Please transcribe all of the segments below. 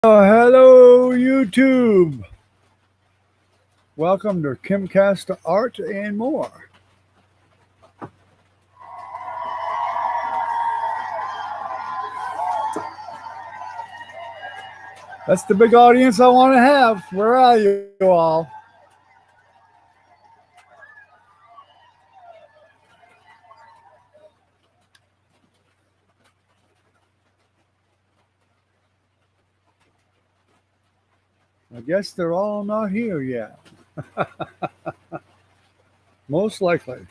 Hello, YouTube. Welcome to Kimcast Art and More. That's the big audience I want to have. Where are you all? I guess they're all not here yet. Most likely.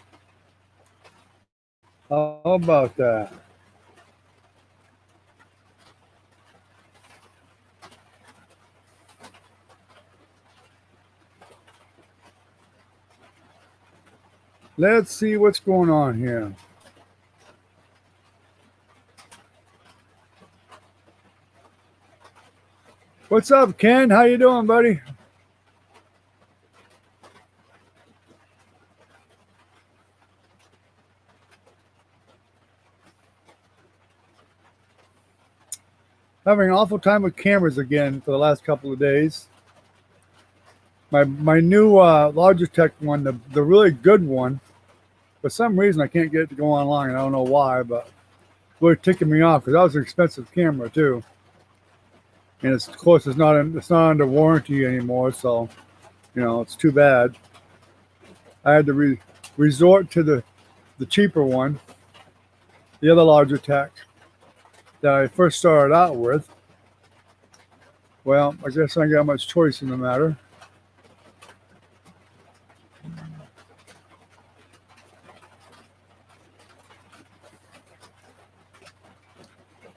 How about that? Let's see what's going on here. What's up, Ken? How you doing, buddy? Having an awful time with cameras again for the last couple of days. My new Logitech one, the really good one, for some reason I can't get it to go online. I don't know why, but really ticking me off because that was an expensive camera too. And of course it's not under warranty anymore, so it's too bad. I had to resort to the cheaper one, the other Logitech that I first started out with. Well, I guess I ain't got much choice in the matter.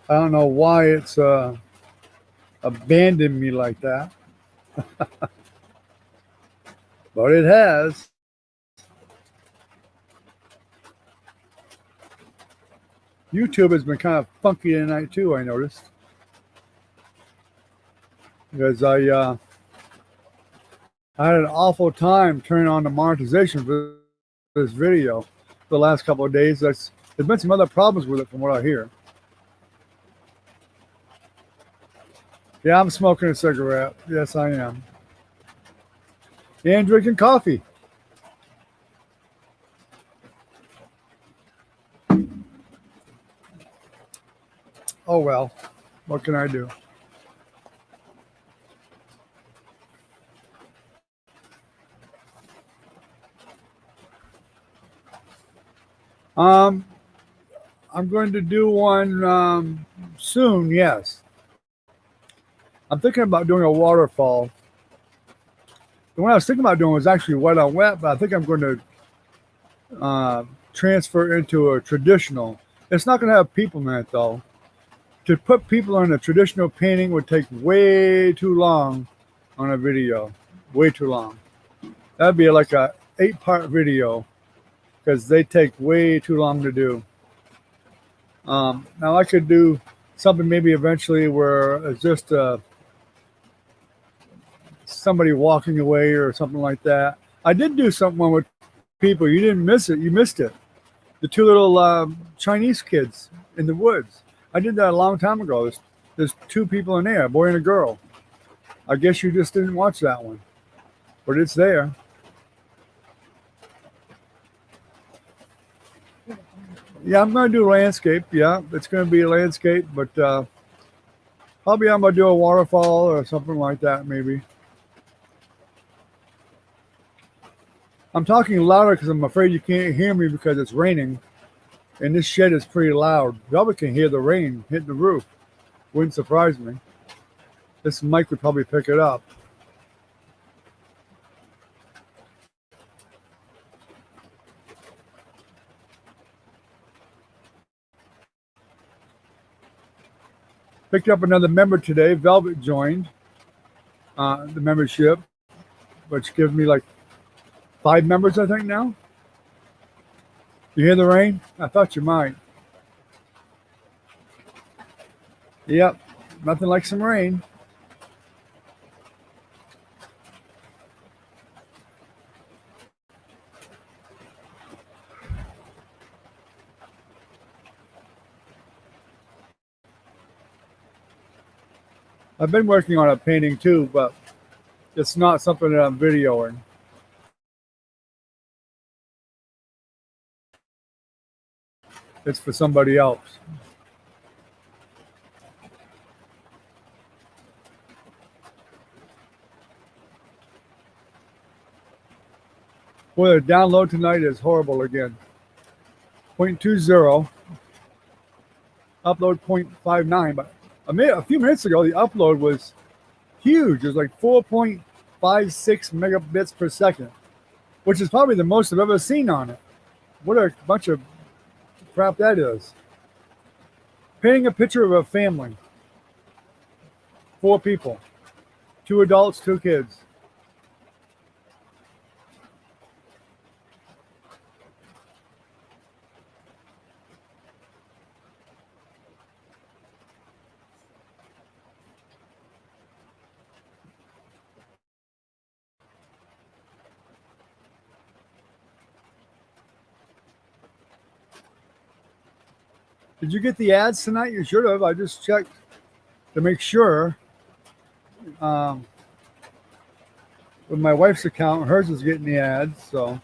I don't know why it's abandoned me like that, but it has. YouTube has been kind of funky tonight too, I noticed. Because I had an awful time turning on the monetization for this video for the last couple of days. There's been some other problems with it from what I hear. Yeah, I'm smoking a cigarette. Yes, I am. And drinking coffee. Oh well, what can I do? Um, I'm going to do one soon. Yes, I'm thinking about doing a waterfall. The one I was thinking about doing was actually wet on wet, but I think I'm going to transfer into a traditional. It's not going to have people in it though. To put people in a traditional painting would take way too long on a video. Way too long. That'd be like a 8-part video because they take way too long to do. Now I could do something maybe eventually where it's just somebody walking away or something like that. I did do something with people. You didn't miss it. You missed it. The two little Chinese kids in the woods. I did that a long time ago. There's two people in there, a boy and a girl. I guess you just didn't watch that one, but it's there. Yeah, I'm going to do landscape. Yeah, it's going to be a landscape, but probably I'm going to do a waterfall or something like that maybe. I'm talking louder because I'm afraid you can't hear me because it's raining. And this shed is pretty loud. You probably can hear the rain hit the roof. Wouldn't surprise me. This mic would probably pick it up. Picked up another member today. Velvet joined the membership, which gives me like 5 members, I think, now. You hear the rain? I thought you might. Yep, nothing like some rain. I've been working on a painting too, but it's not something that I'm videoing. It's for somebody else. Boy, the download tonight is horrible again. 0.20, upload 0.59. But a few minutes ago, the upload was huge. It was like 4.56 megabits per second, which is probably the most I've ever seen on it. What a bunch of crap that is. Painting a picture of a family. 4 people. 2 adults, 2 kids. Did you get the ads tonight? You should have. I just checked to make sure. With my wife's account, hers is getting the ads, so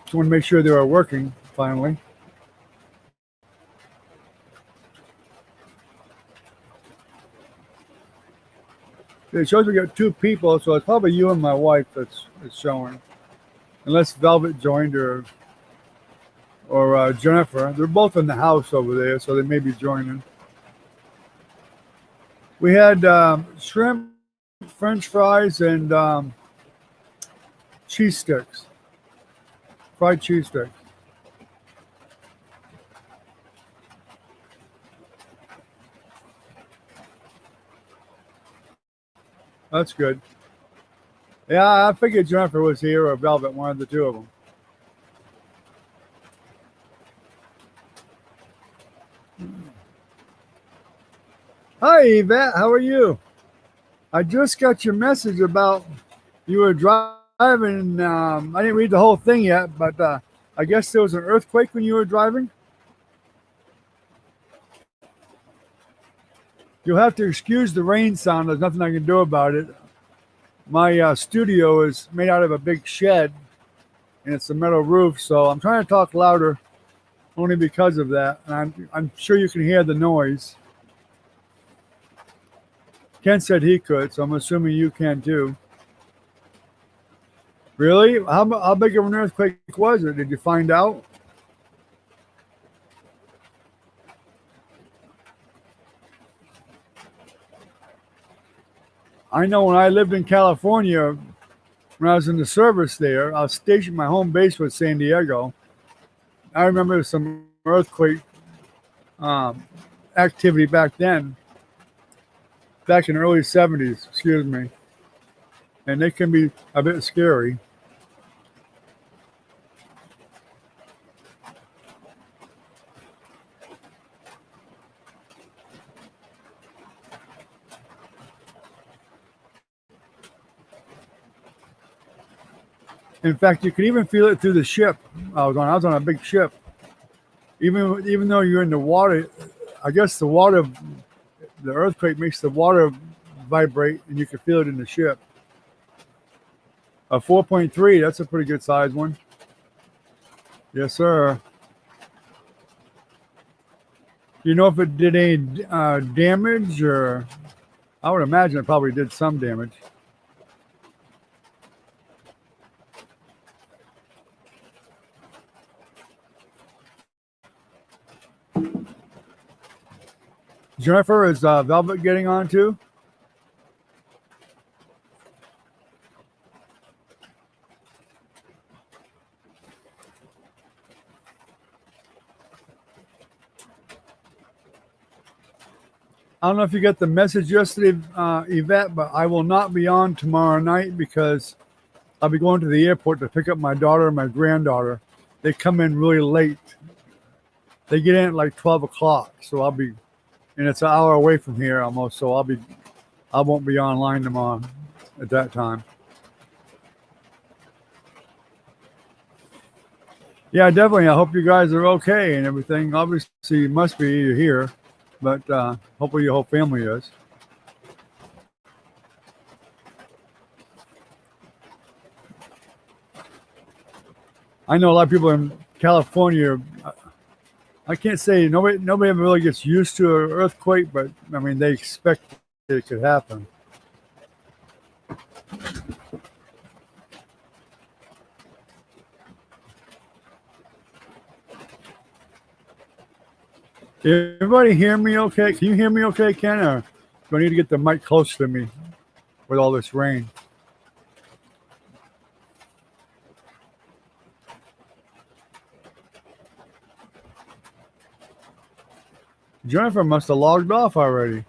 just want to make sure they are working finally. It shows we got 2 people, so it's probably you and my wife that's showing, unless Velvet joined or Jennifer. They're both in the house over there, so they may be joining. We had shrimp, French fries, and cheese sticks, fried cheese sticks. That's good. Yeah, I figured Jennifer was here or Velvet, one of the 2 of them. Hi, Yvette. How are you? I just got your message about you were driving. I didn't read the whole thing yet, but I guess there was an earthquake when you were driving. You'll have to excuse the rain sound. There's nothing I can do about it. My studio is made out of a big shed, and it's a metal roof, so I'm trying to talk louder only because of that. And I'm sure you can hear the noise. Ken said he could, so I'm assuming you can too. Really? How big of an earthquake was it? Did you find out? I know when I lived in California, when I was in the service there, I was stationed, my home base was San Diego. I remember some earthquake activity back then, back in the early 70s, excuse me. And they can be a bit scary. In fact, you could even feel it through the ship I was on. I was on a big ship. Even though you're in the water, I guess the earthquake makes the water vibrate, and you can feel it in the ship. A 4.3, that's a pretty good size one. Yes, sir. You know if it did any damage, or I would imagine it probably did some damage. Jennifer, is Velvet getting on too? I don't know if you got the message yesterday, Yvette, but I will not be on tomorrow night because I'll be going to the airport to pick up my daughter and my granddaughter. They come in really late. They get in at like 12 o'clock, so and it's an hour away from here almost, so I won't be online tomorrow at that time. Yeah, definitely. I hope you guys are okay and everything. Obviously, you must be here. but hopefully your whole family is. I know a lot of people in California. I can't say nobody ever really gets used to an earthquake, but I mean they expect it could happen. Everybody hear me okay? Can you hear me okay, Ken? Or do I need to get the mic close to me with all this rain? Jennifer must have logged off already.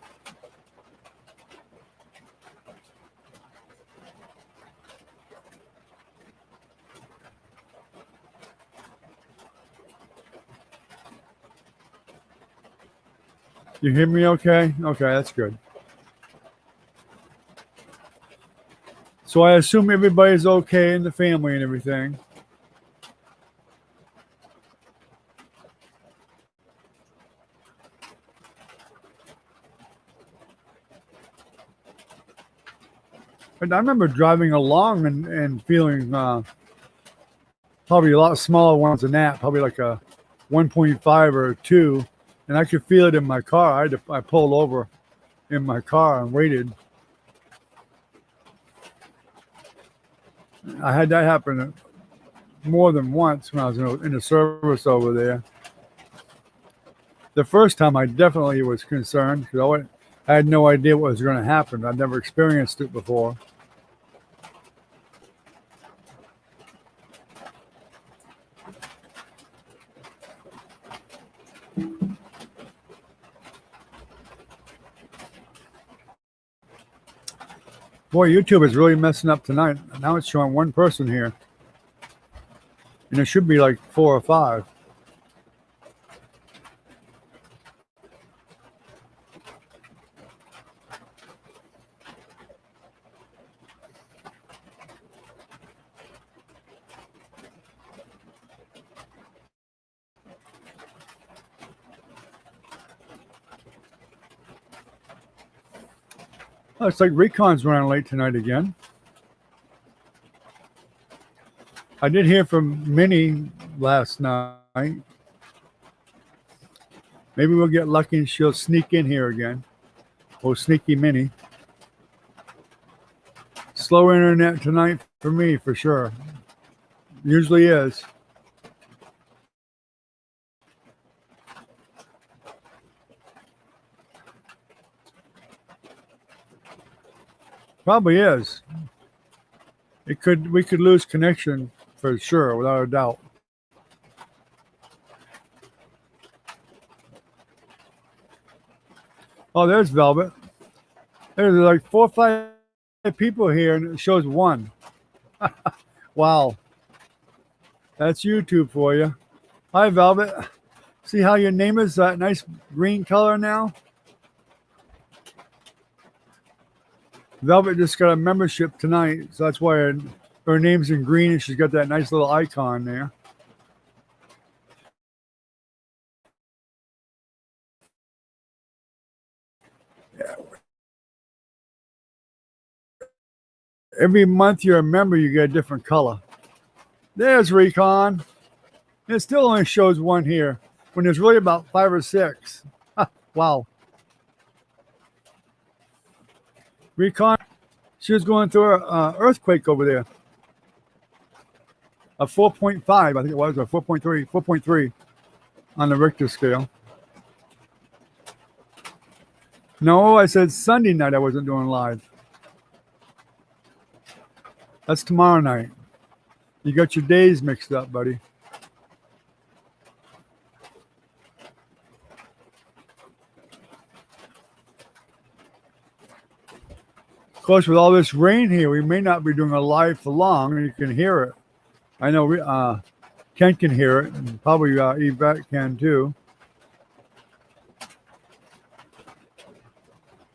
You hear me okay? Okay, that's good. So I assume everybody's okay in the family and everything. But I remember driving along and feeling probably a lot smaller ones than that, probably like a 1.5 or a 2, and I could feel it in my car. I pulled over in my car and waited. I had that happen more than once when I was in the service over there. The first time I definitely was concerned because I had no idea what was going to happen. I'd never experienced it before. Boy, YouTube is really messing up tonight. Now it's showing one person here. And it should be like 4 or 5. Oh, it's like Recon's running late tonight again. I did hear from Minnie last night. Maybe we'll get lucky and she'll sneak in here again. Oh, sneaky Minnie. Slow internet tonight for me, for sure. Usually is. Probably is. We could lose connection for sure, without a doubt. Oh, there's Velvet. There's like 4 or 5 people here, and it shows 1. Wow. That's YouTube for you. Hi, Velvet. See how your name is that nice green color now? Velvet just got a membership tonight, so that's why her name's in green and she's got that nice little icon there. Yeah. Every month you're a member, you get a different color. There's Recon. It still only shows 1 here when there's really about 5 or 6. Wow. Recon, she was going through an earthquake over there. A 4.5, I think it was, or 4.3 on the Richter scale. No, I said Sunday night I wasn't doing live. That's tomorrow night. You got your days mixed up, buddy. Of course, with all this rain here, we may not be doing a live for long, and you can hear it. I know Ken can hear it, and probably Yvette can too.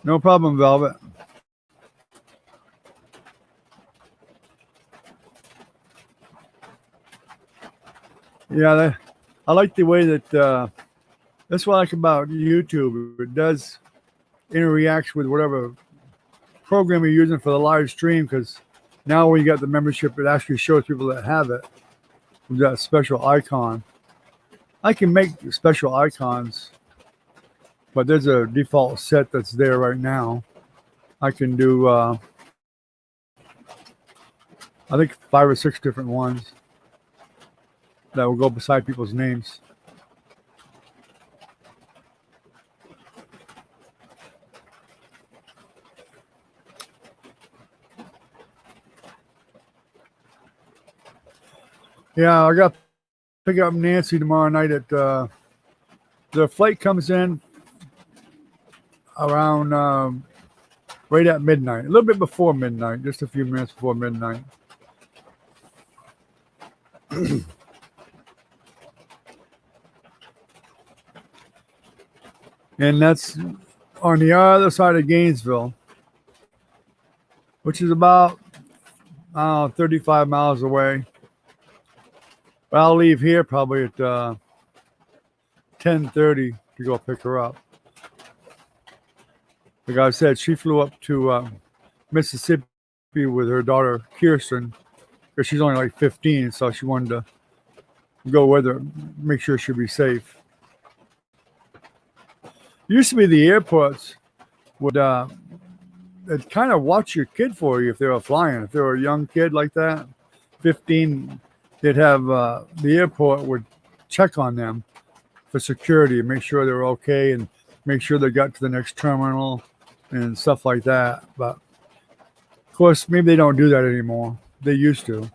No problem, Velvet. Yeah, I like the way that That's what I like about YouTube. It does interact with whatever program you're using for the live stream, because now when you got the membership, it actually shows people that have it with that special icon. I can make special icons, but there's a default set that's there right now. I can do, I think 5 or 6 different ones that will go beside people's names. Yeah, I got to pick up Nancy tomorrow night at, the flight comes in around right at midnight, a little bit before midnight, just a few minutes before midnight. And that's on the other side of Gainesville, which is about 35 miles away. But I'll leave here probably at 10:30 to go pick her up. Like I said, she flew up to Mississippi with her daughter Kirsten, because she's only like 15, so she wanted to go with her, make sure she'll be safe. Used to be the airports would they'd kind of watch your kid for you if they were flying. If they were a young kid like that, 15, they'd have the airport would check on them for security, make sure they were okay, and make sure they got to the next terminal and stuff like that. But of course, maybe they don't do that anymore. They used to.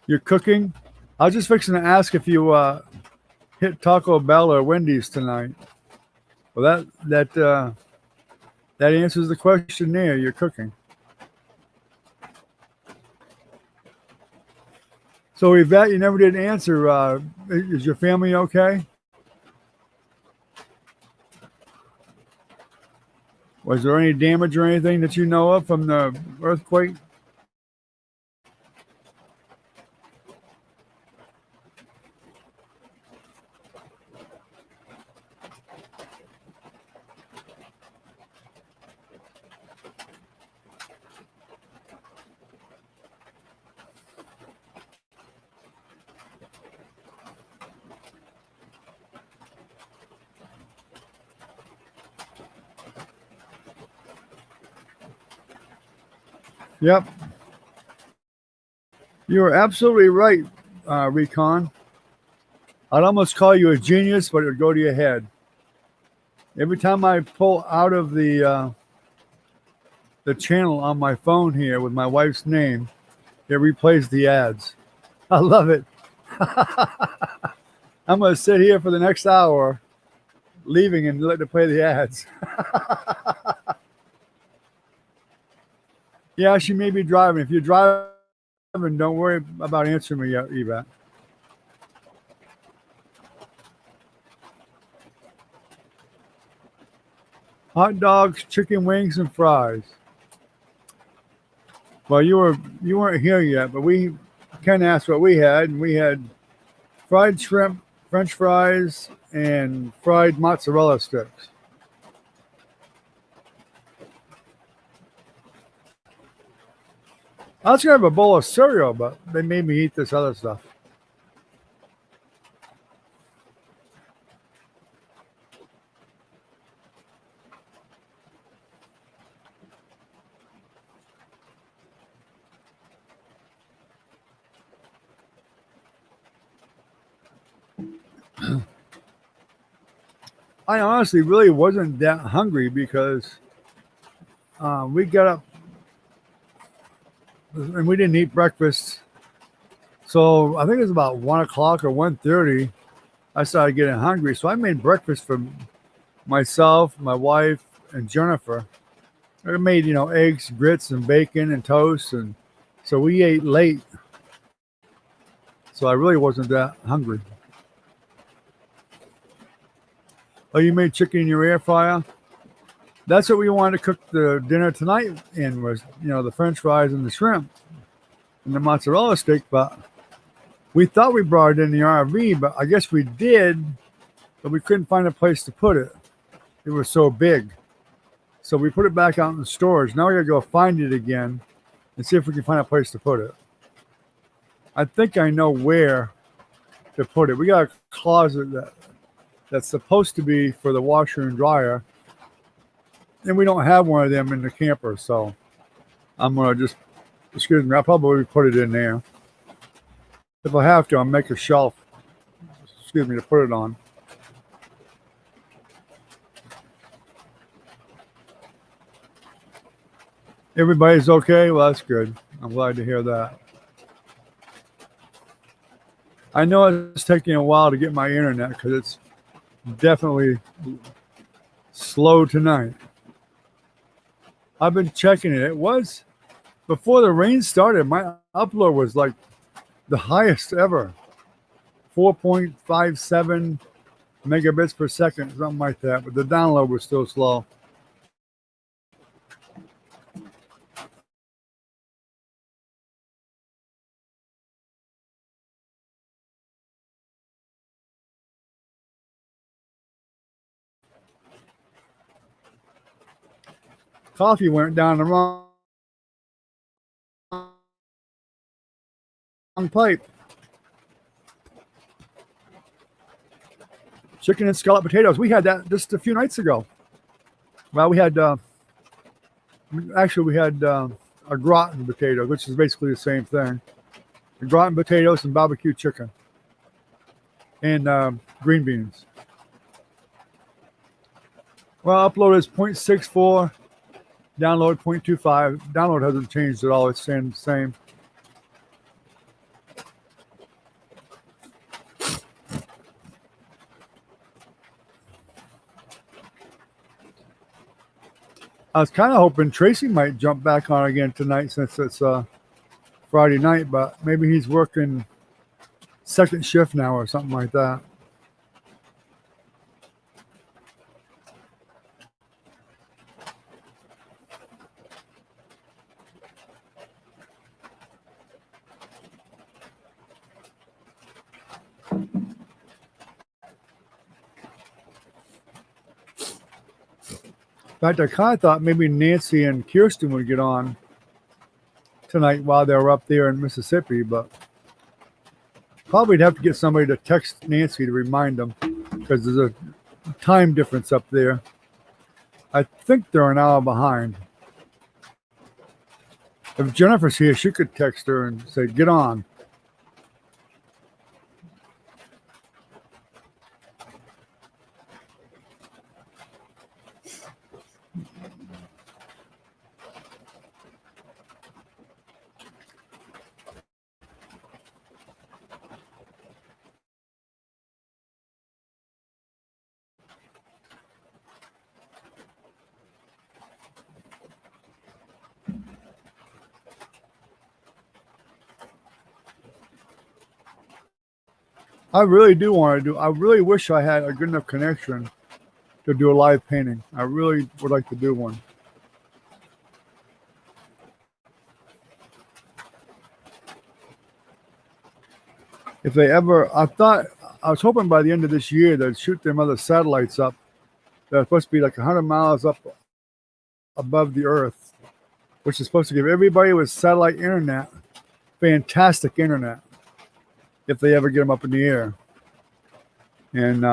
You're cooking? I was just fixing to ask if you hit Taco Bell or Wendy's tonight. Well, that answers the question there. You're cooking. So Yvette, you never did answer. Is your family okay? Was there any damage or anything that you know of from the earthquake? Yep. You were absolutely right, Recon. I'd almost call you a genius, but it would go to your head. Every time I pull out of the channel on my phone here with my wife's name, it replays the ads. I love it. I'm going to sit here for the next hour, leaving and let it play the ads. Yeah, she may be driving. If you're driving, don't worry about answering me yet, Eva. Hot dogs, chicken wings, and fries. Well, you weren't here yet, but we can ask what we had. And we had fried shrimp, French fries, and fried mozzarella sticks. I was gonna have a bowl of cereal, but they made me eat this other stuff. I honestly really wasn't that hungry because we got up and we didn't eat breakfast. So I think it was about 1 o'clock or 1:30. I started getting hungry, so I made breakfast for myself, my wife, and Jennifer. I made eggs, grits, and bacon and toast, and so we ate late. So I really wasn't that hungry. Oh, you made chicken in your air fryer? That's what we wanted to cook the dinner tonight in was, the French fries and the shrimp and the mozzarella stick. But we thought we brought it in the RV, but I guess we did, but we couldn't find a place to put it. It was so big. So we put it back out in storage. Now we gotta go find it again and see if we can find a place to put it. I think I know where to put it. We got a closet that's supposed to be for the washer and dryer, and we don't have one of them in the camper, so I'm gonna excuse me, I'll probably put it in there. If I have to, I'll make a shelf, excuse me, to put it on. Everybody's okay? Well, that's good. I'm glad to hear that. I know it's taking a while to get my internet because it's definitely slow tonight. I've been checking it. It was, before the rain started, my upload was like the highest ever. 4.57 megabits per second, something like that. But the download was still slow. Coffee went down the wrong pipe. Chicken and scallop potatoes. We had that just a few nights ago. Well, we had a gratin potato, which is basically the same thing. A gratin potatoes and barbecue chicken and green beans. Well, upload is 0.64, download 0.25. Download hasn't changed at all. It's staying the same. I was kind of hoping Tracy might jump back on again tonight since it's Friday night, but maybe he's working second shift now or something like that. In fact, I kind of thought maybe Nancy and Kirsten would get on tonight while they were up there in Mississippi, but probably have to get somebody to text Nancy to remind them because there's a time difference up there. I think they're an hour behind. If Jennifer's here, she could text her and say, get on. I really do want to I really wish I had a good enough connection to do a live painting. I really would like to do one. If they ever, I was hoping by the end of this year they'd shoot them other satellites up. They're supposed to be like 100 miles up above the Earth, which is supposed to give everybody with satellite internet fantastic internet if they ever get them up in the air. And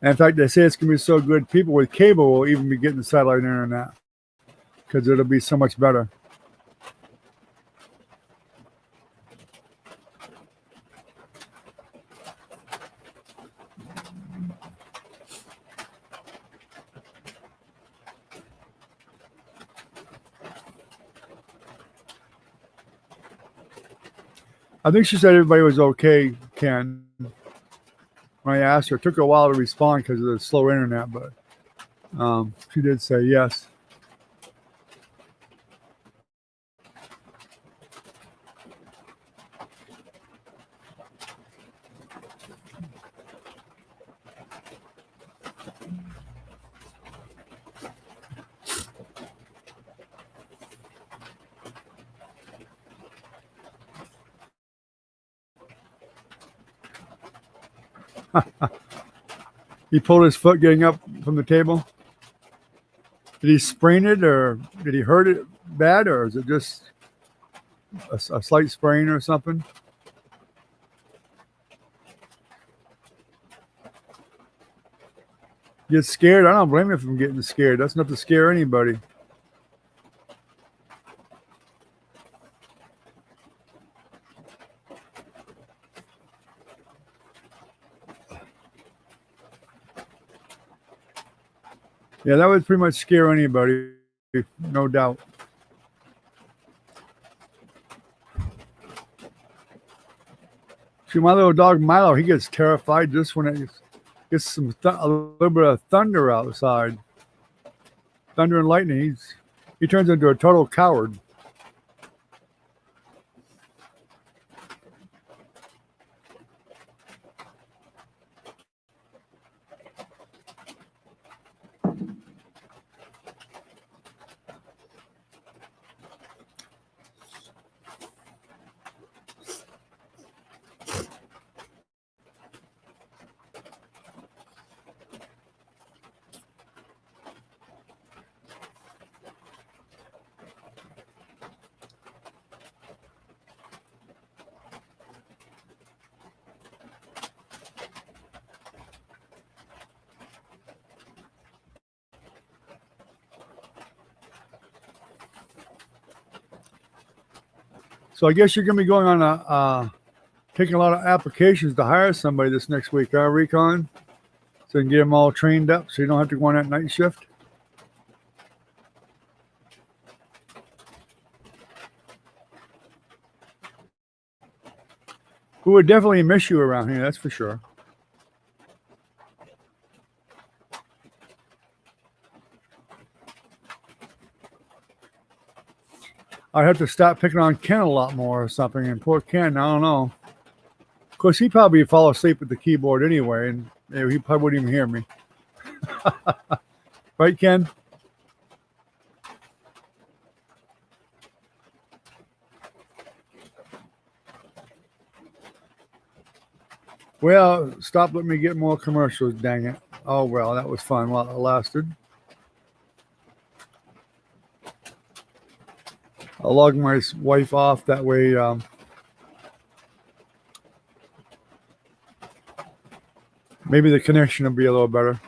in fact, they say it's going to be so good, people with cable will even be getting satellite internet because it'll be so much better. I think she said everybody was okay, Ken. When I asked her, it took her a while to respond because of the slow internet, but she did say yes. He pulled his foot getting up from the table. Did he sprain it, or did he hurt it bad, or is it just a slight sprain or something? Get scared? I don't blame him for getting scared. That's not to scare anybody. Yeah, that would pretty much scare anybody, no doubt. See, my little dog Milo, he gets terrified just when it gets a little bit of thunder outside. Thunder and lightning. He turns into a total coward. So I guess you're going to be going on taking a lot of applications to hire somebody this next week, huh, Recon? So you can get them all trained up so you don't have to go on that night shift. We would definitely miss you around here, that's for sure. I'd have to stop picking on Ken a lot more or something. And poor Ken, I don't know. Of course, he'd probably fall asleep at the keyboard anyway, and he probably wouldn't even hear me. Right, Ken? Well, stop letting me get more commercials, dang it. Oh, well, that was fun while it lasted. I'll log my wife off, that way maybe the connection will be a little better.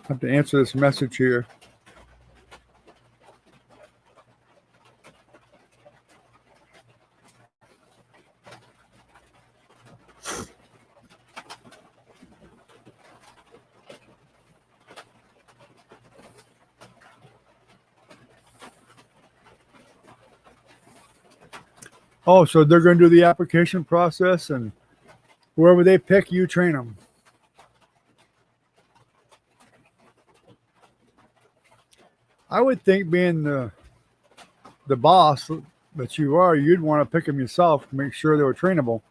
I have to answer this message here. Oh, so they're going to do the application process, and whoever they pick, you train them. I would think, being the boss that you are, you'd want to pick them yourself to make sure they were trainable.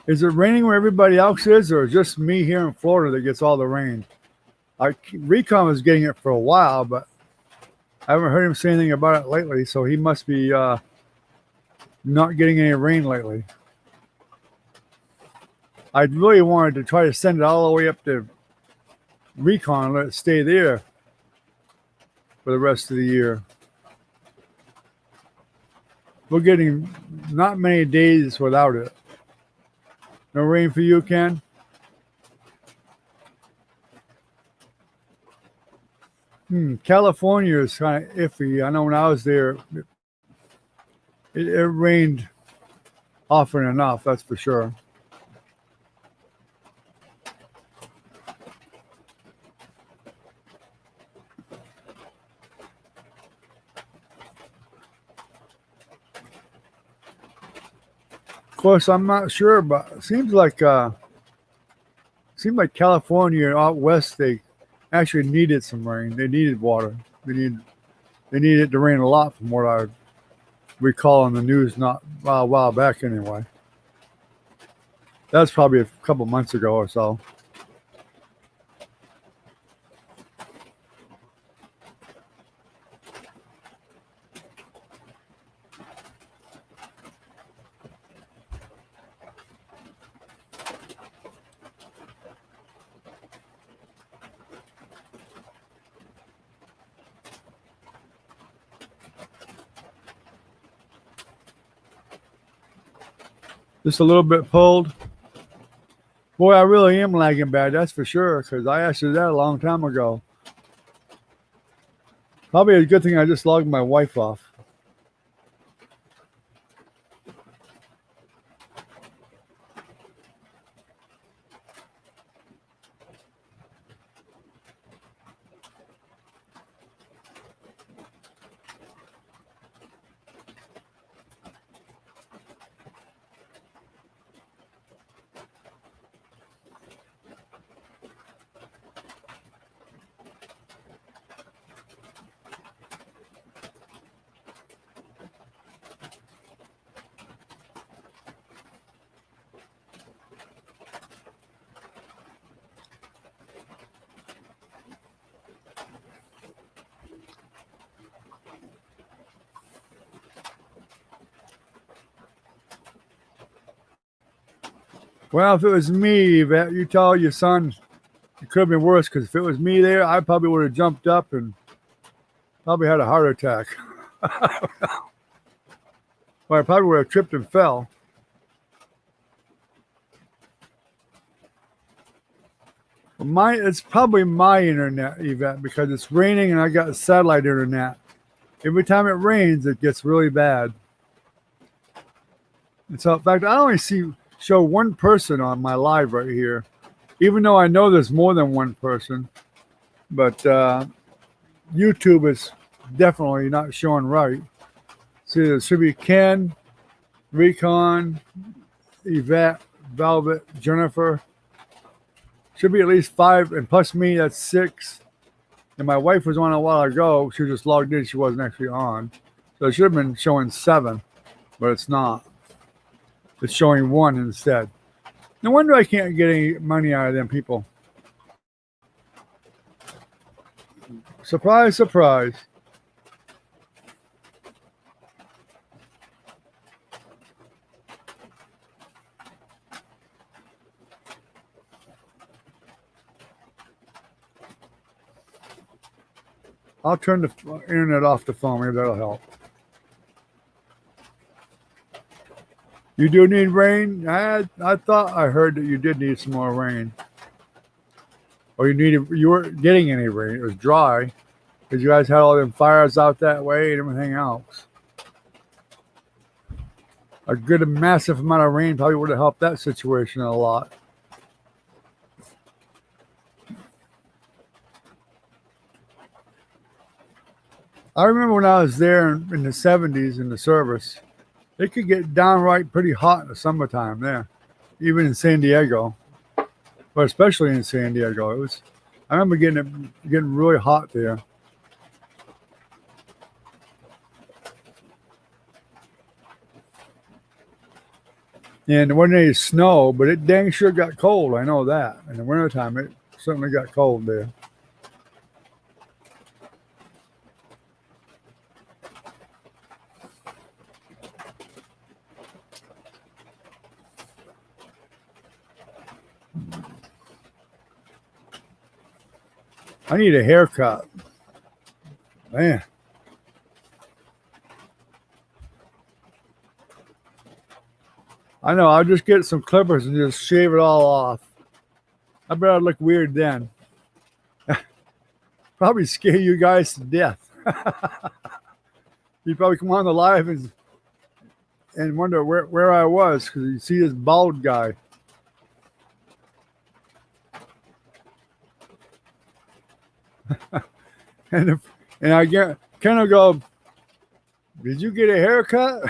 Is it raining where everybody else is, or just me here in Florida that gets all the rain? Recon was getting it for a while, but I haven't heard him say anything about it lately, so he must be not getting any rain lately. I really wanted to try to send it all the way up to Recon and let it stay there for the rest of the year. We're getting not many days without it. No rain for you, Ken? California is kind of iffy. I know when I was there, it rained often enough, that's for sure. Of course, I'm not sure, but it seems like California and out west they actually needed some rain. They needed water. They needed it to rain a lot, from what I recall in the news not a while back anyway. That's probably a couple months ago or so. Just a little bit pulled. Boy, I really am lagging bad, that's for sure, because I asked you that a long time ago. Probably a good thing I just logged my wife off. Well, if it was me, Yvette, you tell your son it could have been worse, because if it was me there, I probably would have jumped up and probably had a heart attack. Or I probably would have tripped and fell. It's probably my internet, Yvette, because it's raining and I got satellite internet. Every time it rains, it gets really bad. And so, in fact, I only show one person on my live right here, even though I know there's more than one person. But YouTube is definitely not showing right. See, there should be Ken, Recon, Yvette, Velvet, Jennifer. Should be at least 5, and plus me, that's 6. And my wife was on a while ago. She just logged in. She wasn't actually on. So it should have been showing 7, but it's not. It's showing 1 instead. No wonder I can't get any money out of them people. Surprise, surprise. I'll turn the internet off the phone. Maybe that'll help. You do need rain? I thought I heard that you did need some more rain. Or you weren't getting any rain. It was dry. Because you guys had all them fires out that way and everything else. A good massive amount of rain probably would have helped that situation a lot. I remember when I was there in the 70s in the service, it could get downright pretty hot in the summertime there, even in San Diego, but especially in San Diego. I remember getting really hot there. And there wasn't any snow, but it dang sure got cold. I know that. In the wintertime, it certainly got cold there. I need a haircut. Man. I know, I'll just get some clippers and just shave it all off. I bet I'd look weird then. Probably scare you guys to death. You'd probably come on the live and wonder where I was because you see this bald guy. and I get kind of go, did you get a haircut?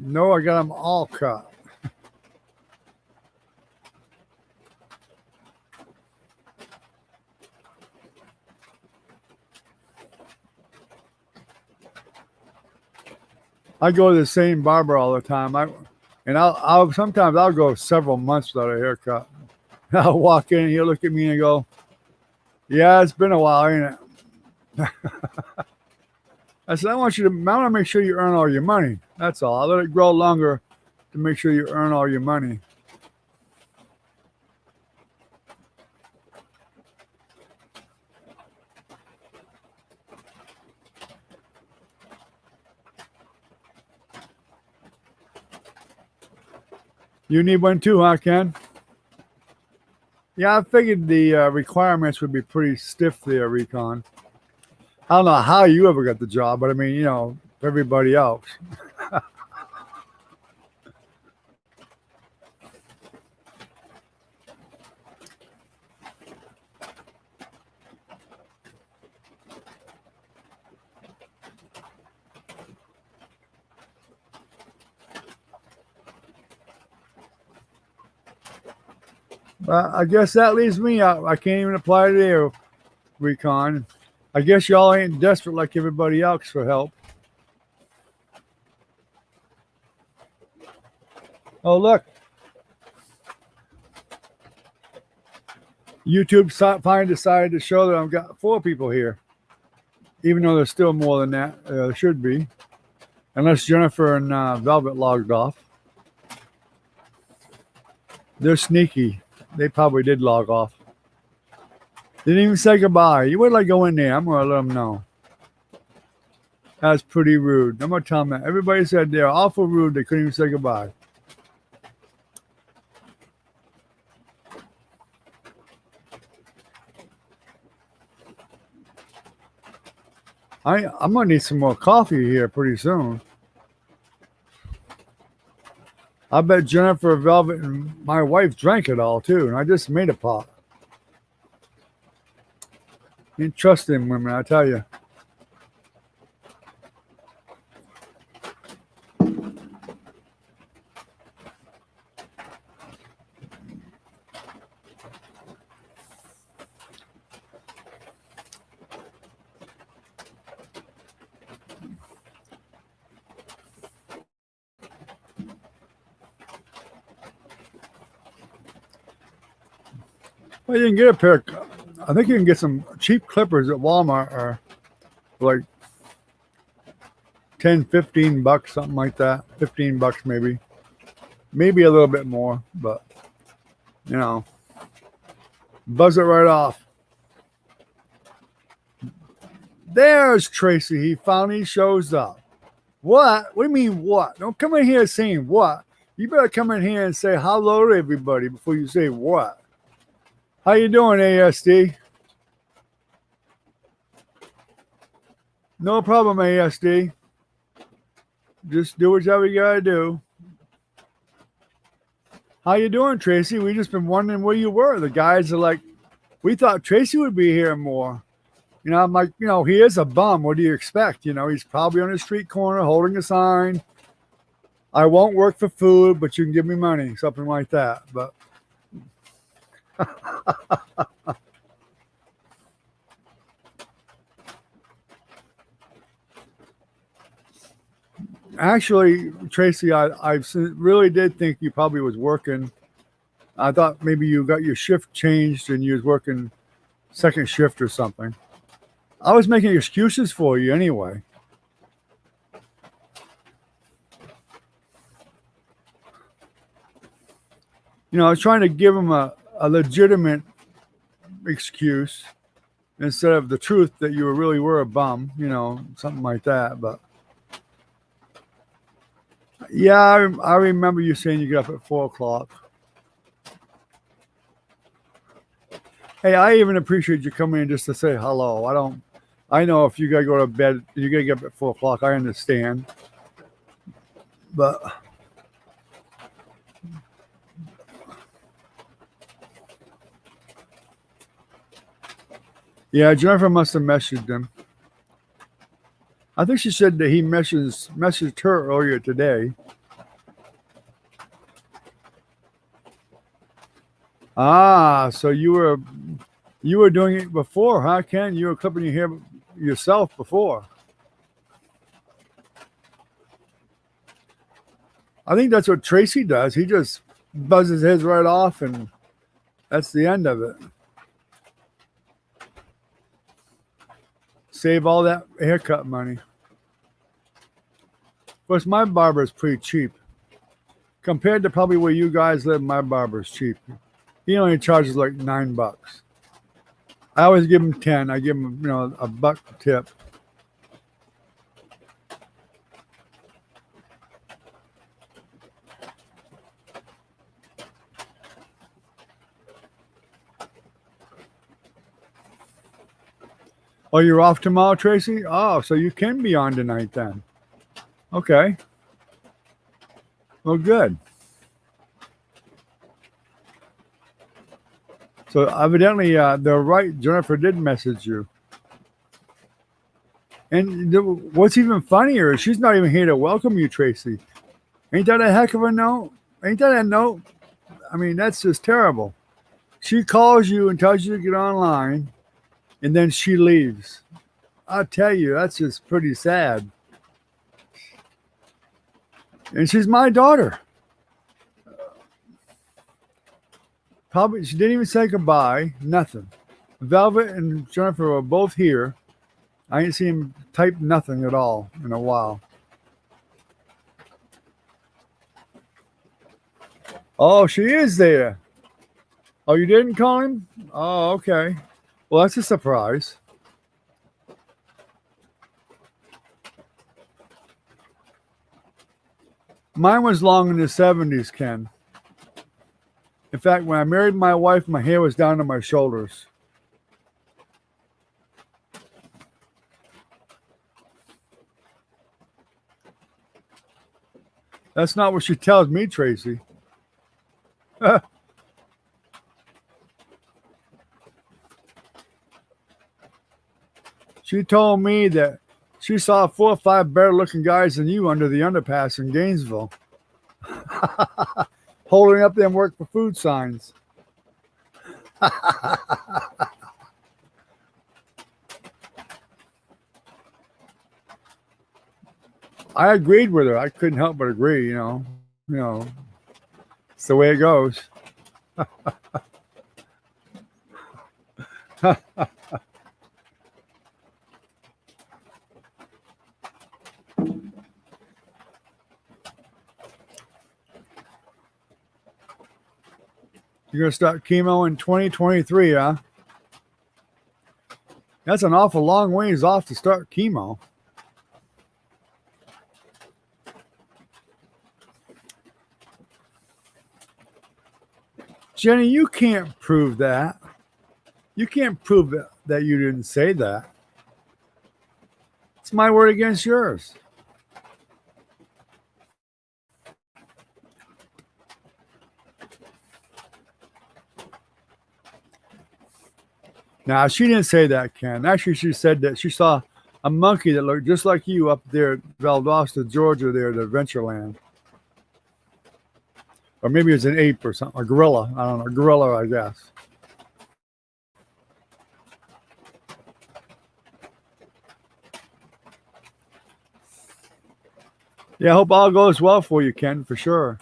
No, I got them all cut. I go to the same barber all the time. I'll sometimes I'll go several months without a haircut. I'll walk in and he'll look at me and go, "Yeah, it's been a while, ain't it?" I said, I want to make sure you earn all your money. That's all. I'll let it grow longer to make sure you earn all your money. You need one too, huh, Ken? Yeah, I figured the requirements would be pretty stiff there, Recon. I don't know how you ever got the job, but I mean, you know, everybody else. I guess that leaves me out. I can't even apply to there, Recon. I guess y'all ain't desperate like everybody else for help. Oh, look. YouTube finally decided to show that I've got 4 people here. Even though there's still more than that. There should be. Unless Jennifer and Velvet logged off. They're sneaky. They probably did log off. Didn't even say goodbye. You wait till I go in there. I'm going to let them know. That's pretty rude. I'm going to tell them that. Everybody said they're awful rude. They couldn't even say goodbye. I'm going to need some more coffee here pretty soon. I bet Jennifer, Velvet, and my wife drank it all too, and I just made a pot. You ain't trust them women, I tell you. Well, you can get a pair of, I think you can get some cheap clippers at Walmart or like 10, 15 bucks, something like that. 15 bucks maybe. Maybe a little bit more, but you know, buzz it right off. There's Tracy. He finally shows up. What? What do you mean what? Don't come in here saying what. You better come in here and say hello to everybody before you say what. How you doing, ASD? No problem, ASD. Just do whatever you gotta do. How you doing, Tracy? We just been wondering where you were. The guys are like, we thought Tracy would be here more. You know, I'm like, you know, he is a bum. What do you expect? You know, he's probably on a street corner holding a sign. I won't work for food, but you can give me money. Something like that. But Actually, Tracy, really did think you probably was working. I thought maybe you got your shift changed and you was working second shift or something. I was making excuses for you anyway. I was trying to give him a legitimate excuse instead of the truth that you really were a bum, something like that. But yeah, I remember you saying you get up at 4 o'clock. Hey, I even appreciate you coming in just to say hello. I know if you gotta go to bed, you gotta get up at 4 o'clock. I understand, but yeah, Jennifer must have messaged him. I think she said that he messaged her earlier today. Ah, so you were doing it before, huh, Ken? You were clipping your hair yourself before. I think that's what Tracy does. He just buzzes his right off, and that's the end of it. Save all that haircut money. Of course, my barber is pretty cheap. Compared to probably where you guys live, my barber's cheap. He only charges like $9. I always give him 10. I give him, a buck tip. Oh, you're off tomorrow, Tracy? Oh, so you can be on tonight then. Okay. Well, good. So evidently, they're right. Jennifer did message you. And what's even funnier is she's not even here to welcome you, Tracy. Ain't that a heck of a note? Ain't that a note? I mean, that's just terrible. She calls you and tells you to get online, and then she leaves. I'll tell you, that's just pretty sad. And she's my daughter. Probably she didn't even say goodbye. Nothing. Velvet and Jennifer were both here. I ain't seen him type nothing at all in a while. Oh, she is there. Oh, you didn't call him? Oh, okay. Well, that's a surprise. Mine was long in the 70s, Ken. In fact, when I married my wife, my hair was down to my shoulders. That's not what she tells me, Tracy. She told me that she saw 4 or 5 better looking guys than you under the underpass in Gainesville. Holding up them work for food signs. I agreed with her. I couldn't help but agree, It's the way it goes. You're going to start chemo in 2023, huh? That's an awful long ways off to start chemo. Jenny, you can't prove that. You can't prove that you didn't say that. It's my word against yours. Now, she didn't say that, Ken. Actually, she said that she saw a monkey that looked just like you up there at Valdosta, Georgia, there at Adventureland. Or maybe it was an ape or something, a gorilla. I don't know, a gorilla, I guess. Yeah, I hope all goes well for you, Ken, for sure.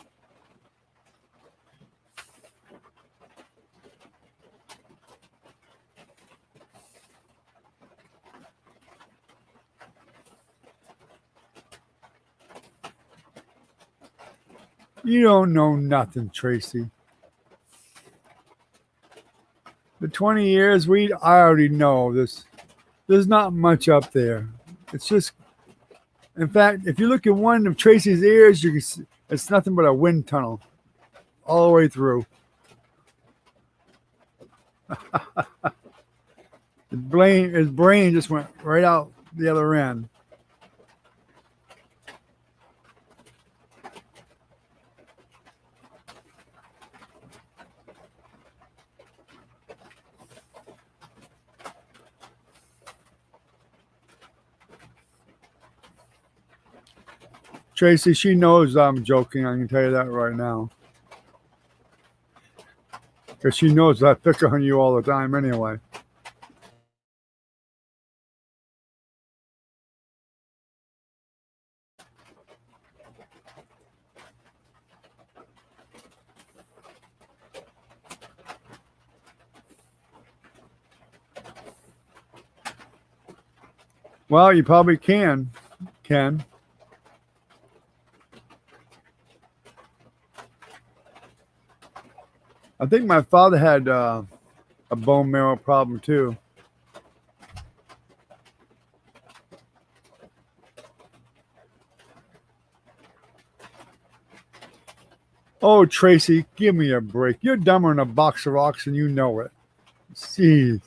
You don't know nothing, Tracy. The 20 years, I already know this. There's not much up there. It's just, in fact, if you look at one of Tracy's ears, you can see it's nothing but a wind tunnel all the way through. His brain just went right out the other end. Tracy, she knows I'm joking. I can tell you that right now. Because she knows I pick on you all the time anyway. Well, you probably can, Ken. I think my father had a bone marrow problem too. Oh, Tracy, give me a break. You're dumber than a box of rocks and you know it. Jeez.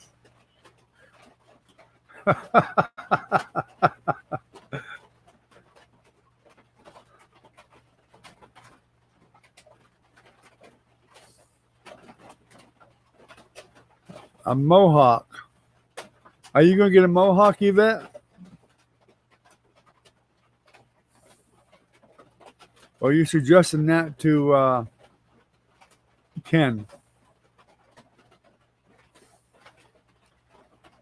A mohawk. Are you going to get a mohawk, Yvette? Or are you suggesting that to Ken?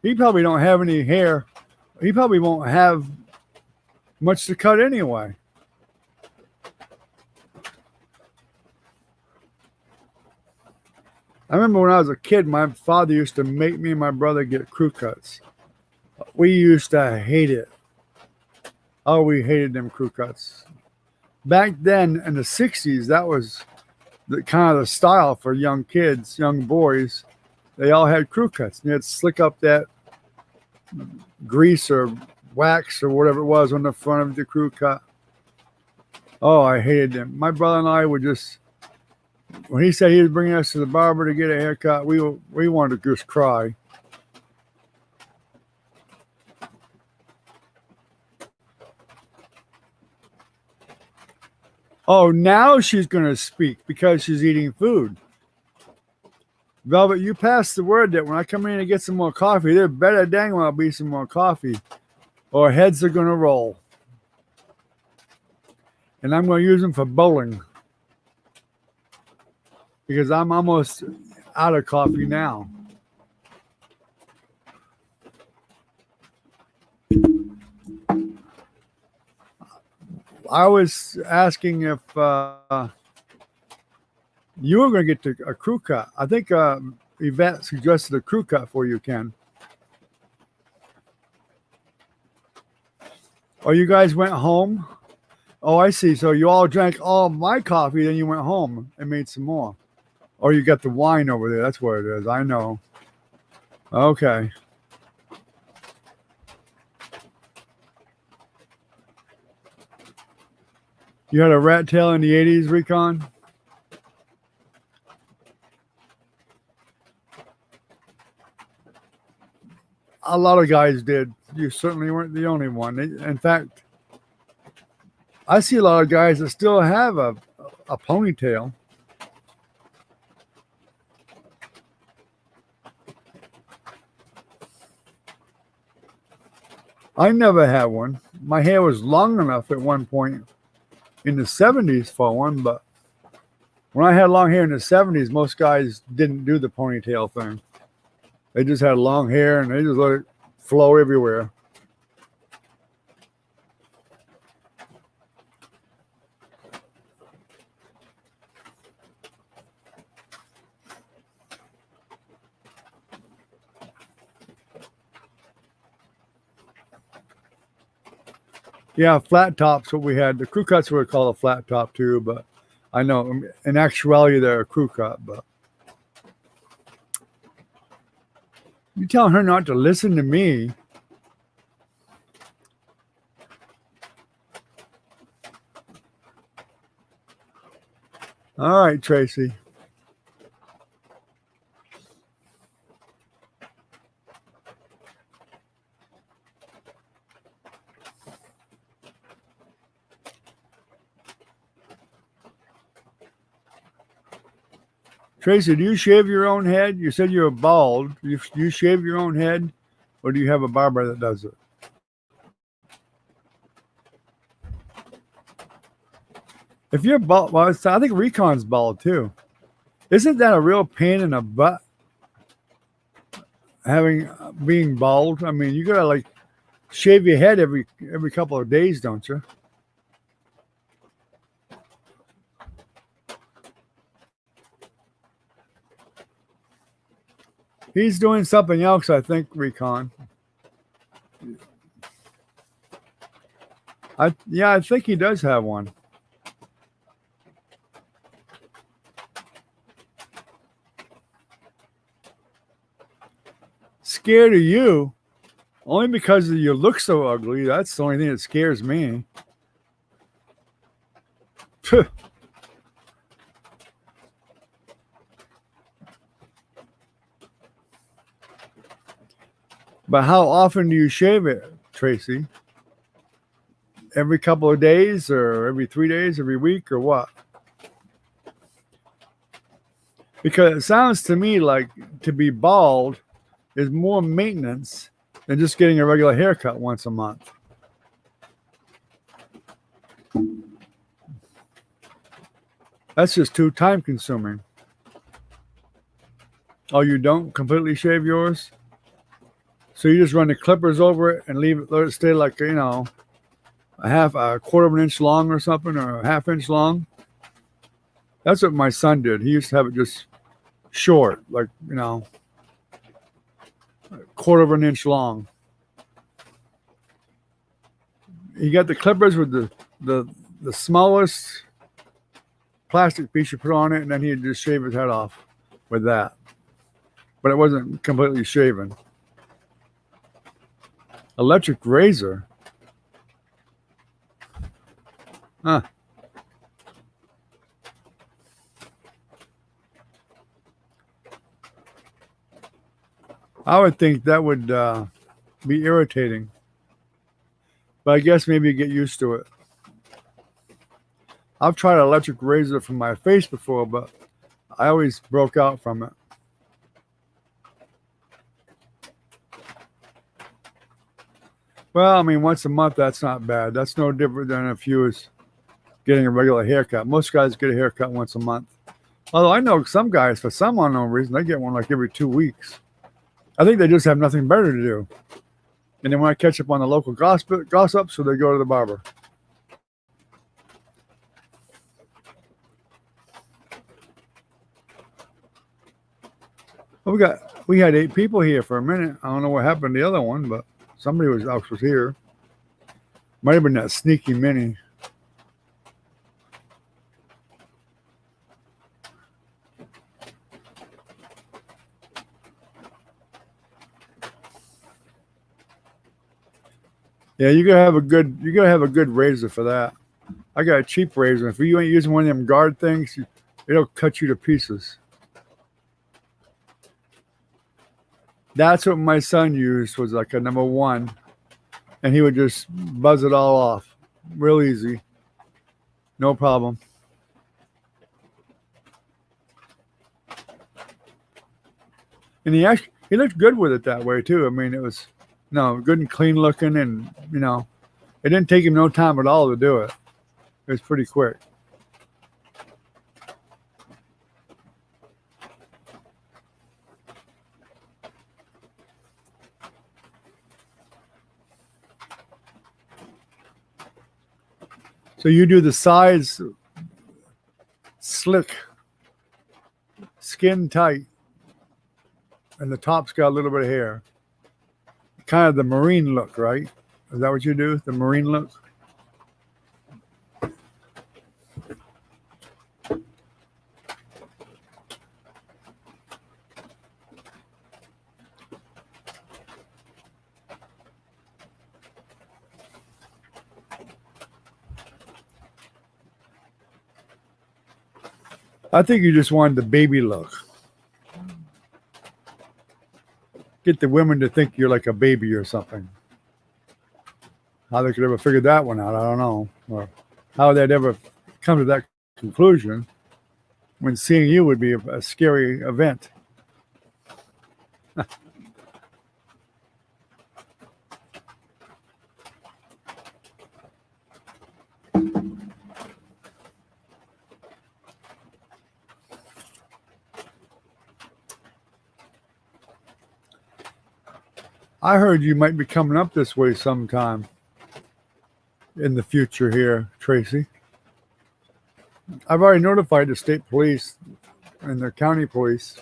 He probably don't have any hair. He probably won't have much to cut anyway. I remember when I was a kid, my father used to make me and my brother get crew cuts. We used to hate it. Oh, we hated them crew cuts. Back then in the 60s, that was the kind of the style for young kids, young boys. They all had crew cuts. They had to slick up that grease or wax or whatever it was on the front of the crew cut. Oh, I hated them. My brother and I would just, when he said he was bringing us to the barber to get a haircut, we wanted to just cry. Oh, now she's going to speak because she's eating food. Velvet, you pass the word that when I come in and get some more coffee, there better dang well be some more coffee, or heads are going to roll. And I'm going to use them for bowling because I'm almost out of coffee now. I was asking if you were going to get a crew cut. I think Yvette suggested a crew cut for you, Ken. Oh, you guys went home? Oh, I see. So you all drank all my coffee, then you went home and made some more. Or you got the wine over there. That's what it is. I know. Okay. You had a rat tail in the 80s, Recon? A lot of guys did. You certainly weren't the only one. In fact, I see a lot of guys that still have a ponytail. I never had one. My hair was long enough at one point in the 70s for one, but when I had long hair in the 70s, most guys didn't do the ponytail thing. They just had long hair and they just let it flow everywhere. Yeah, flat top's what we had. The crew cuts were called a flat top too, but I know in actuality they're a crew cut. But you telling her not to listen to me? All right, Tracy. Tracy, do you shave your own head? You said you're bald. Do you shave your own head, or do you have a barber that does it? If you're bald, well, I think Recon's bald too. Isn't that a real pain in the butt? Having being bald. I mean, you gotta like shave your head every couple of days, don't you? He's doing something else, I think, Recon. I think he does have one. Scared of you? Only because you look so ugly. That's the only thing that scares me. But how often do you shave it, Tracy? Every couple of days or every 3 days, every week or what? Because it sounds to me like to be bald is more maintenance than just getting a regular haircut once a month. That's just too time consuming. Oh, you don't completely shave yours? So you just run the clippers over it and let it stay like, a quarter of an inch long or something, or a half inch long? That's what my son did. He used to have it just short, like, a quarter of an inch long. He got the clippers with the smallest plastic piece you put on it, and then he'd just shave his head off with that. But it wasn't completely shaven. Electric razor? Huh. I would think that would be irritating. But I guess maybe you get used to it. I've tried an electric razor for my face before, but I always broke out from it. Well, I mean, once a month, that's not bad. That's no different than if you was getting a regular haircut. Most guys get a haircut once a month. Although I know some guys, for some unknown reason, they get one like every 2 weeks. I think they just have nothing better to do. And they want to catch up on the local gossip, so they go to the barber. Well, we had 8 people here for a minute. I don't know what happened to the other one, but somebody else was here. Might have been that sneaky mini. Yeah, you gotta have a good razor for that. I got a cheap razor. If you ain't using one of them guard things, it'll cut you to pieces. That's what my son used, was like a number 1, and he would just buzz it all off, real easy, no problem. And he looked good with it that way too. I mean, it was good and clean looking, and it didn't take him no time at all to do it. It was pretty quick. So you do the sides slick, skin tight, and the top's got a little bit of hair. Kind of the marine look, right? Is that what you do? The marine look? I think you just wanted the baby look. Get the women to think you're like a baby or something. How they could ever figure that one out, I don't know. Or how they'd ever come to that conclusion when seeing you would be a scary event. I heard you might be coming up this way sometime in the future here, Tracy. I've already notified the state police and the county police.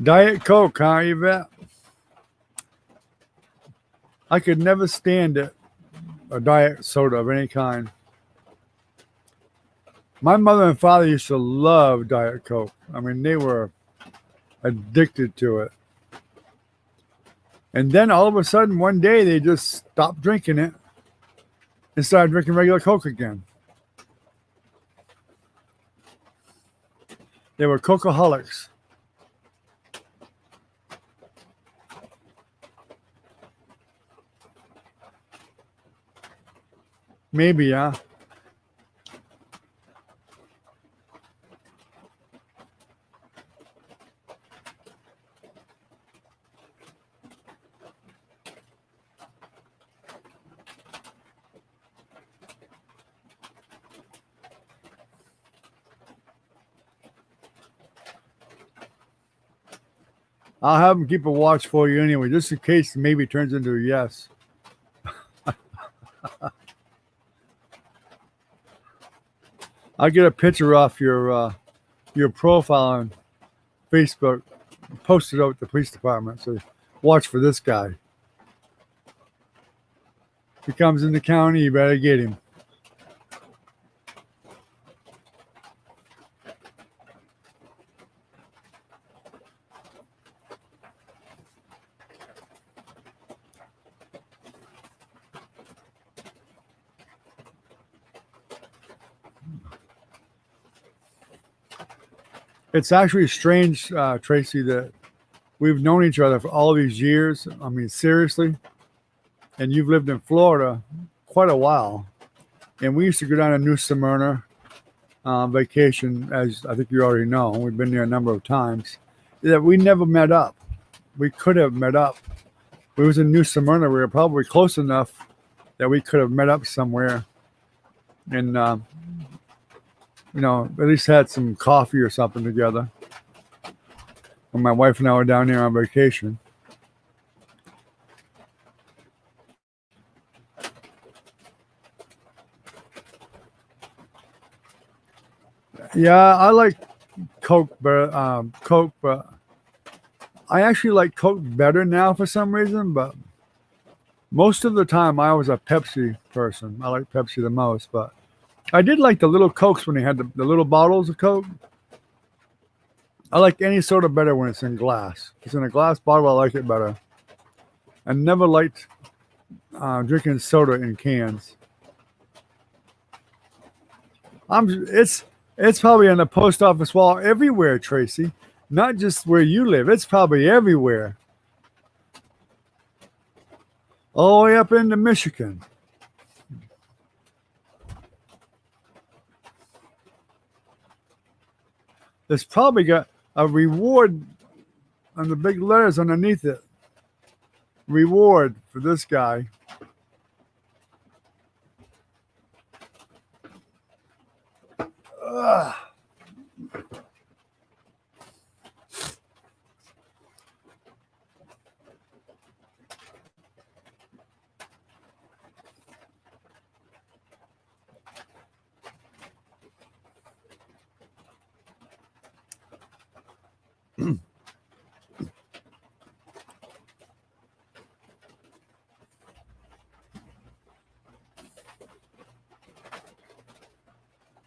Diet Coke, huh, Yvette? I could never stand it, a diet soda of any kind. My mother and father used to love Diet Coke. I mean, they were addicted to it. And then all of a sudden, one day, they just stopped drinking it and started drinking regular Coke again. They were Cokeaholics. Maybe, yeah. I'll have them keep a watch for you anyway, just in case maybe turns into a yes. I'll get a picture off your profile on Facebook, post it out at the police department. So watch for this guy. If he comes in the county, you better get him. It's actually strange, Tracy, that we've known each other for all these years. I mean, seriously. And you've lived in Florida quite a while. And we used to go down to New Smyrna vacation, as I think you already know. We've been there a number of times. That we never met up. We could have met up. We was in New Smyrna. We were probably close enough that we could have met up somewhere. And at least had some coffee or something together when my wife and I were down there on vacation. Yeah, I like Coke, but I actually like Coke better now for some reason. But most of the time, I was a Pepsi person. I like Pepsi the most, but I did like the little Cokes when they had the little bottles of Coke. I like any soda better when it's in glass. If it's in a glass bottle, I like it better. I never liked drinking soda in cans. It's probably on the post office wall everywhere, Tracy. Not just where you live. It's probably everywhere. All the way up into Michigan. It's probably got a reward on the big letters underneath it. Reward for this guy. Ugh.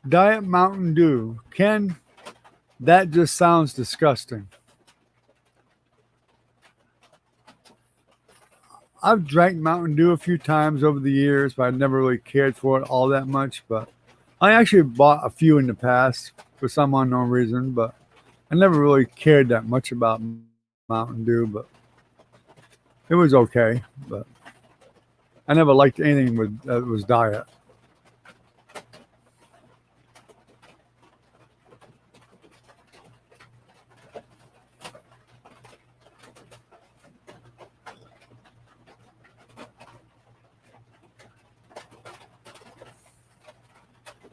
Diet Mountain Dew. Ken, that just sounds disgusting. I've drank Mountain Dew a few times over the years, but I never really cared for it all that much. But I actually bought a few in the past for some unknown reason, but I never really cared that much about Mountain Dew, but it was okay. But I never liked anything that was diet.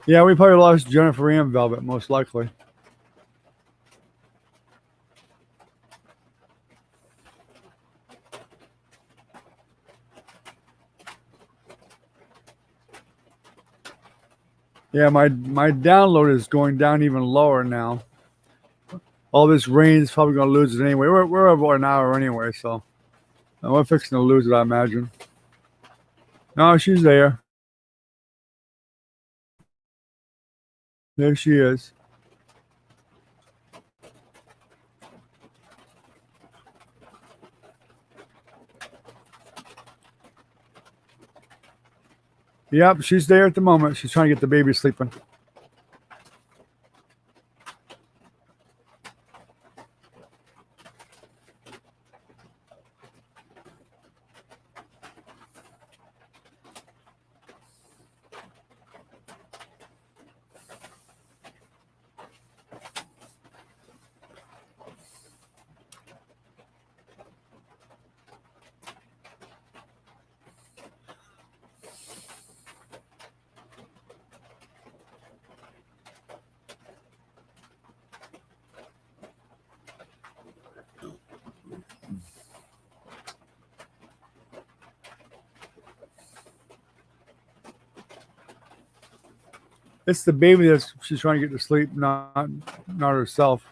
Yeah, we probably lost Jennifer and Velvet, most likely. Yeah, my download is going down even lower now. All this rain is probably going to lose it anyway. We're about an hour anyway, so we're fixing to lose it, I imagine. No, she's there. There she is. Yep, she's there at the moment. She's trying to get the baby sleeping. It's the baby that she's trying to get to sleep, not herself.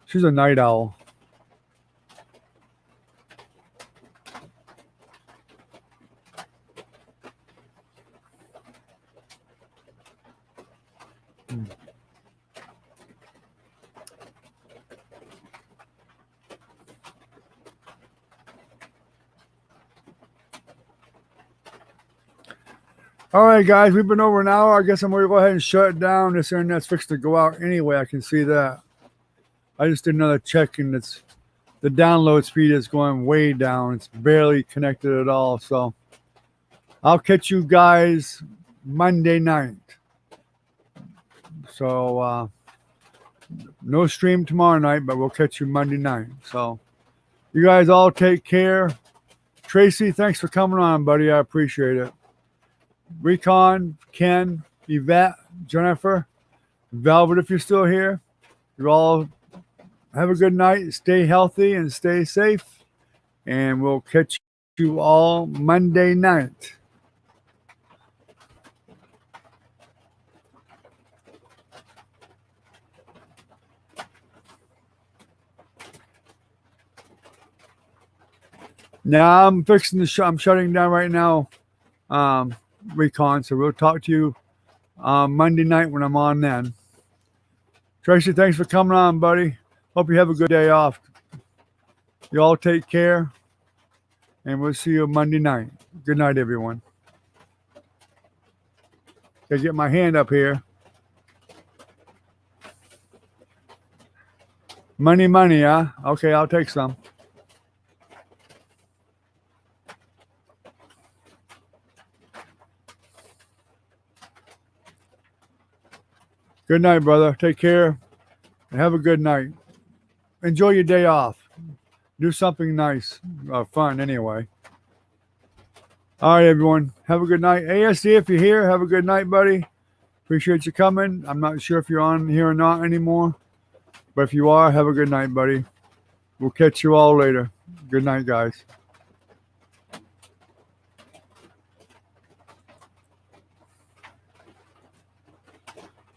She's a night owl. All right, guys, we've been over an hour. I guess I'm going to go ahead and shut it down. This internet's fixed to go out anyway. I can see that. I just did another check, and the download speed is going way down. It's barely connected at all. So I'll catch you guys Monday night. So no stream tomorrow night, but we'll catch you Monday night. So you guys all take care. Tracy, thanks for coming on, buddy. I appreciate it. Recon, Ken, Yvette, Jennifer, Velvet, if you're still here, you all have a good night. Stay healthy and stay safe. And we'll catch you all Monday night. Now I'm fixing I'm shutting down right now. Recon, so we'll talk to you Monday night when I'm on then. Tracy, thanks for coming on, buddy. Hope you have a good day off. You all take care, and we'll see you Monday night. Good night, everyone. Gotta get my hand up here. Money, huh? Okay, I'll take some. Good night, brother. Take care and have a good night. Enjoy your day off. Do something nice, fun anyway. All right, everyone. Have a good night. AST, if you're here, have a good night, buddy. Appreciate you coming. I'm not sure if you're on here or not anymore, but if you are, have a good night, buddy. We'll catch you all later. Good night, guys.